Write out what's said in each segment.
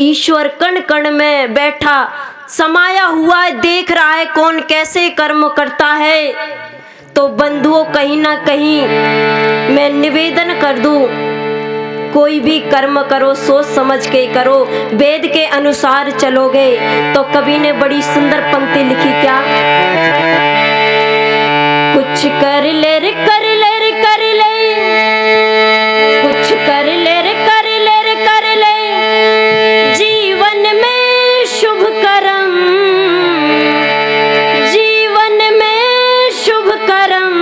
ईश्वर कण कण में बैठा समाया हुआ है, देख रहा है कौन कैसे कर्म करता है। तो बंधुओं, कहीं ना कहीं मैं निवेदन कर दूं, कोई भी कर्म करो सोच समझ के करो, वेद के अनुसार चलोगे। तो कवि ने बड़ी सुंदर पंक्ति लिखी, क्या? कुछ कर ले रे कर ले रे कर ले, कुछ कर ले रे कर ले रे कर ले, जीवन में शुभ कर्म, जीवन में शुभ कर्म,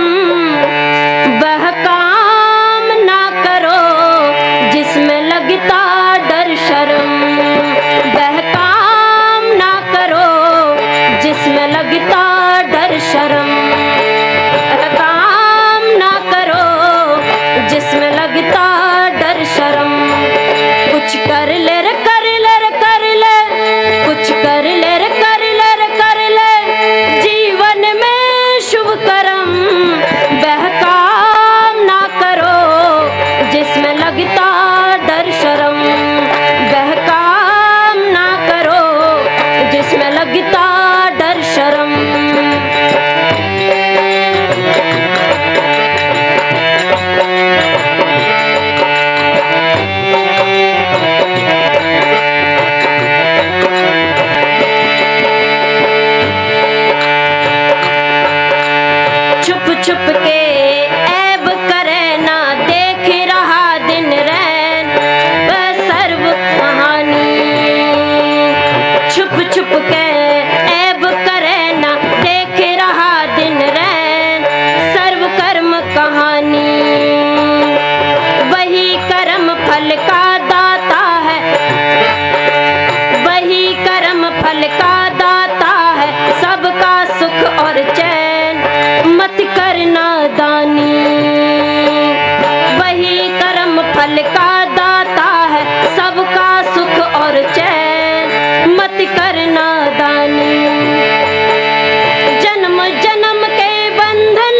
वह काम ना करो जिसमें लगता डर शर्म, वह काम ना करो जिसमें लगता डर शर्म, काम ना करो जिसमें लगता डर शर्म। कुछ कर ले रे कर ले रे कर ले, कुछ कर ले रे कर ले रे कर ले, जीवन में शुभ कर्म, वह काम ना करो जिसमें लगता डर शर्म, वह काम ना करो जिसमें लगता डर शर्म। छुप छुप के ऐब करे ना, देख रहा दिन रैन वह सर्व कहानी। छुप छुप के ऐब करे ना, देख रहा दिन रैन सर्व कर्म कहानी। वही कर्म फल का दाता है, वही कर्म फल का दाता है, सबका सुख और चैन मत करना दानी। वही कर्म फल का दाता है, सबका सुख और चैन मत करना दानी। जन्म जन्म के बंधन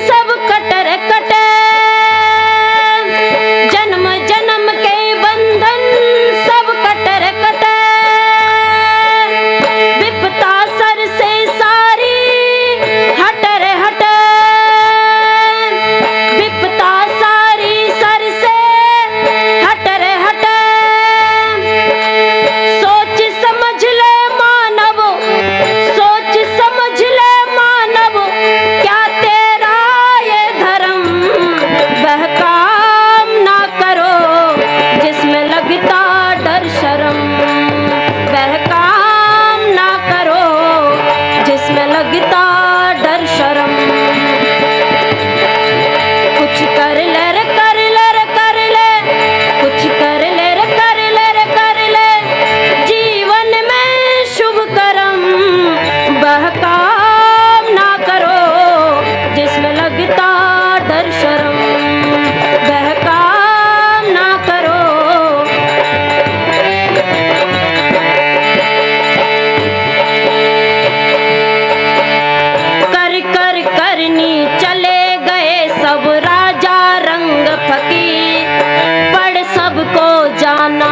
सब कटर कटे, जन्म जन्म के बंधन सब कटर कटे, विपता सर से सारी हटर हटे, विपता सारी सर से हटर हटे। सोच समझ ले मानव, सोच समझ ले मानव, क्या तेरा ये धर्म, वह काम ना करो जिसमें लगता डर शर्म, वह काम ना करो जिसमें लगता डर शर्म। कुछ कर ले रे कर ले रे कर ले, कुछ कर ले रे कर ले रे कर ले, जीवन में शुभ कर्म, वह काम ना करो जिसमें लगता डर शर्म, वह काम ना करो। कर कर करनी चले गए सब राजा रंग फकीर, पढ़ सबको जाना।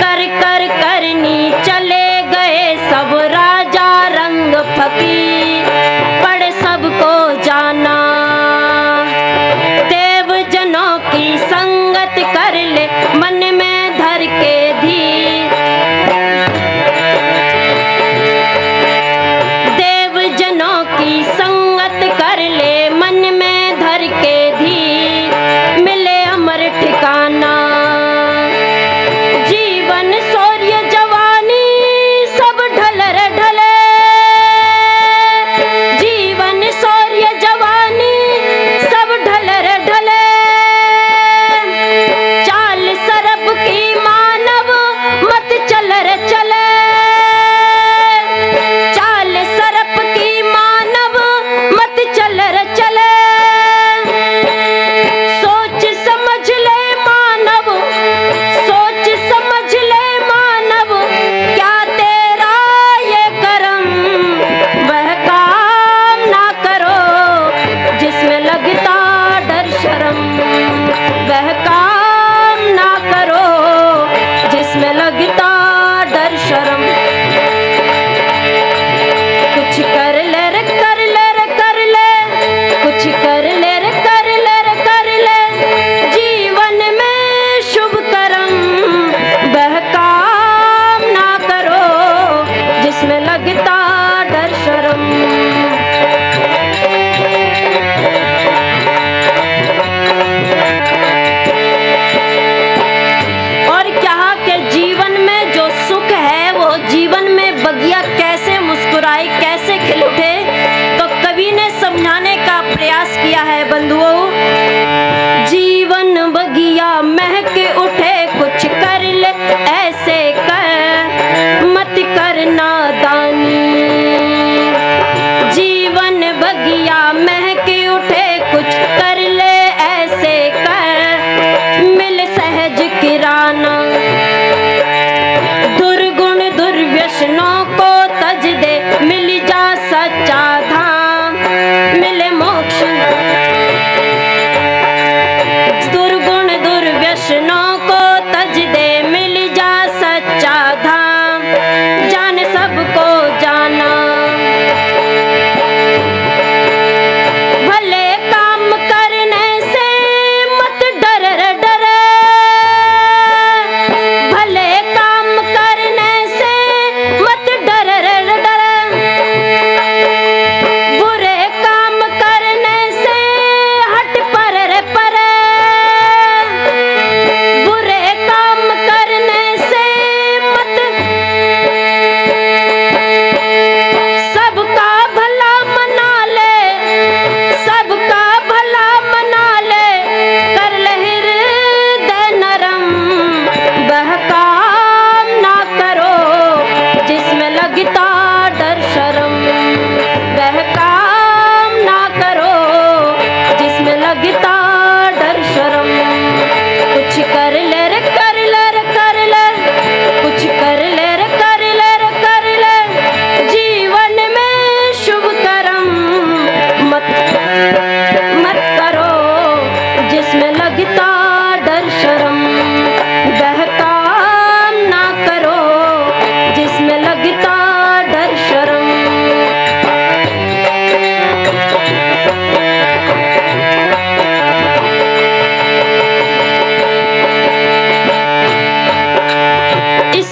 कर कर करनी चले गए सब राजा रंग फकीर, पढ़ सबको जाना। देव जनों की संगत कर ले मन में धर के धीर, देव जनों की संगत कर ले मन में धर के धीर, मिले अमर ठिकाना। जीवन शौर्य जवानी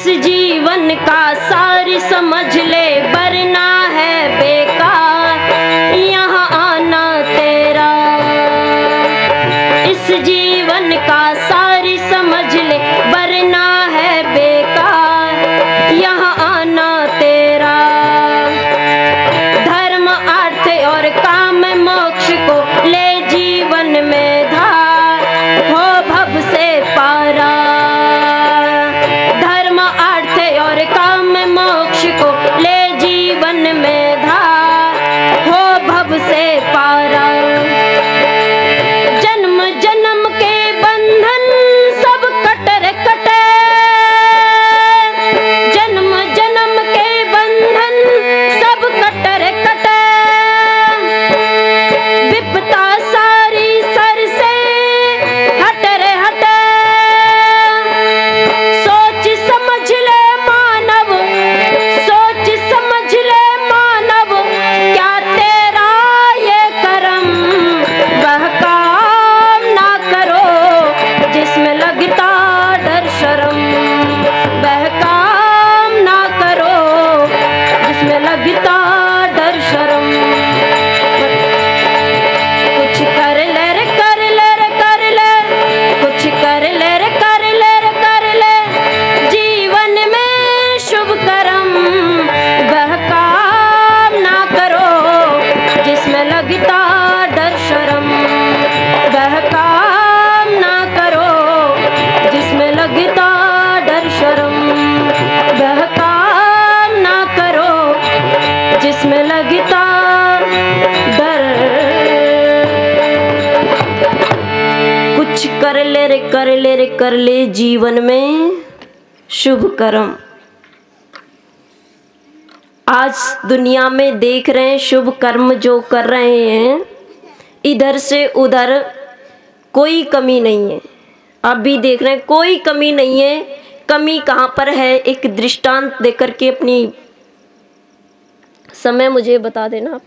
इस जीवन का सार समझ ले वरना है बेकार यहाँ आना तेरा। इस जीवन का सार समझ ले वरना है बेकार यहाँ आना तेरा। धर्म अर्थ और काम मोक्ष को ले जीवन में धार हो भव से पारा। धर्म अर्थ और काम मोक्ष को ले जीवन में धार हो भव से पारा। जन्म जन्म के बंधन सब कटर कटे। जन्म जन्म के बंधन सब कटर कटे। विपता सारी सर से हट रे हटे। सोच समझ ले मानव, सोच समझ ले मानव, क्या तेरा ये कर्म। वह काम ना करो जिसमें लगता डर शर्म। वह काम ना करो जिसमें लगता डर शर्म। कुछ कर ले रे कर ले रे कर ले। कुछ कर ले रे कर ले रे कर ले। जीवन में शुभ कर्म। वह काम ना करो जिसमें लगता डर शर्म। वह काम ना करो जिसमें लगता डर शर्म। वह काम ना करो जिसमें लगता डर। कुछ कर ले रे कर ले रे कर ले जीवन में शुभ कर्म। आज दुनिया में देख रहे हैं शुभ कर्म जो कर रहे हैं, इधर से उधर कोई कमी नहीं है। आप भी देख रहे हैं कोई कमी नहीं है। कमी कहाँ पर है, एक दृष्टांत देकर के अपनी समय मुझे बता देना आप।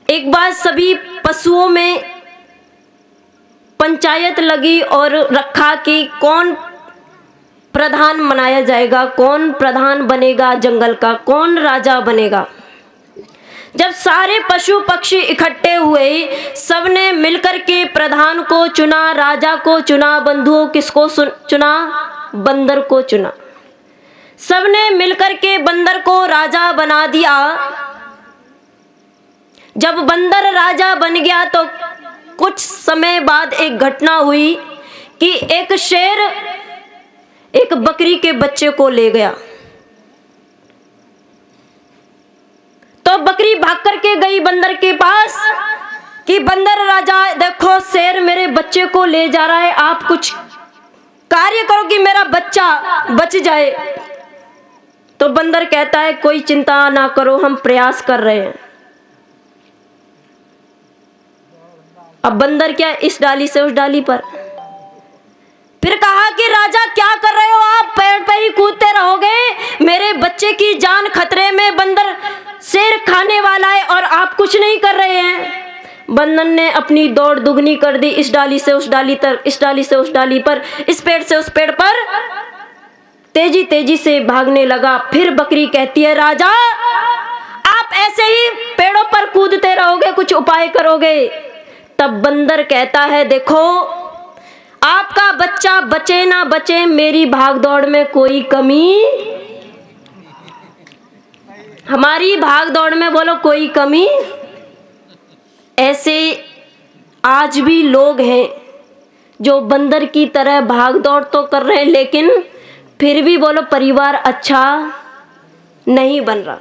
एक बार सभी पशुओं में पंचायत लगी और रखा कि कौन प्रधान बनाया जाएगा, कौन प्रधान बनेगा जंगल का, कौन राजा बनेगा। जब सारे पशु पक्षी इकट्ठे हुए, सबने मिलकर के प्रधान को चुना, राजा को चुना। बंधुओं किसको चुना? बंदर को चुना। सबने मिलकर के बंदर को राजा बना दिया। जब बंदर राजा बन गया तो कुछ समय बाद एक घटना हुई कि एक शेर एक बकरी के बच्चे को ले गया। तो बकरी भाग करके गई बंदर के पास कि बंदर राजा देखो शेर मेरे बच्चे को ले जा रहा है, आप कुछ कार्य करो कि मेरा बच्चा बच जाए। तो बंदर कहता है कोई चिंता ना करो, हम प्रयास कर रहे हैं। अब बंदर क्या इस डाली से उस डाली पर। फिर कहा कि राजा क्या कर रहे हो आप, पेड़ पे ही कूदते रहोगे, मेरे बच्चे की जान खतरे में, बंदर शेर खाने वाला है और आप कुछ नहीं कर रहे हैं। बंदर ने अपनी दौड़ दुगनी कर दी, इस डाली से उस डाली तक, इस डाली से उस डाली पर, इस पेड़ से उस पेड़ पर तेजी तेजी से भागने लगा। फिर बकरी कहती है राजा आप ऐसे ही पेड़ों पर कूदते रहोगे, कुछ उपाय करोगे। तब बंदर कहता है देखो आपका बच्चा बचे ना बचे, मेरी भाग दौड़ में कोई कमी, हमारी भाग दौड़ में बोलो कोई कमी। ऐसे आज भी लोग हैं जो बंदर की तरह भाग दौड़ तो कर रहे हैं, लेकिन फिर भी बोलो परिवार अच्छा नहीं बन रहा।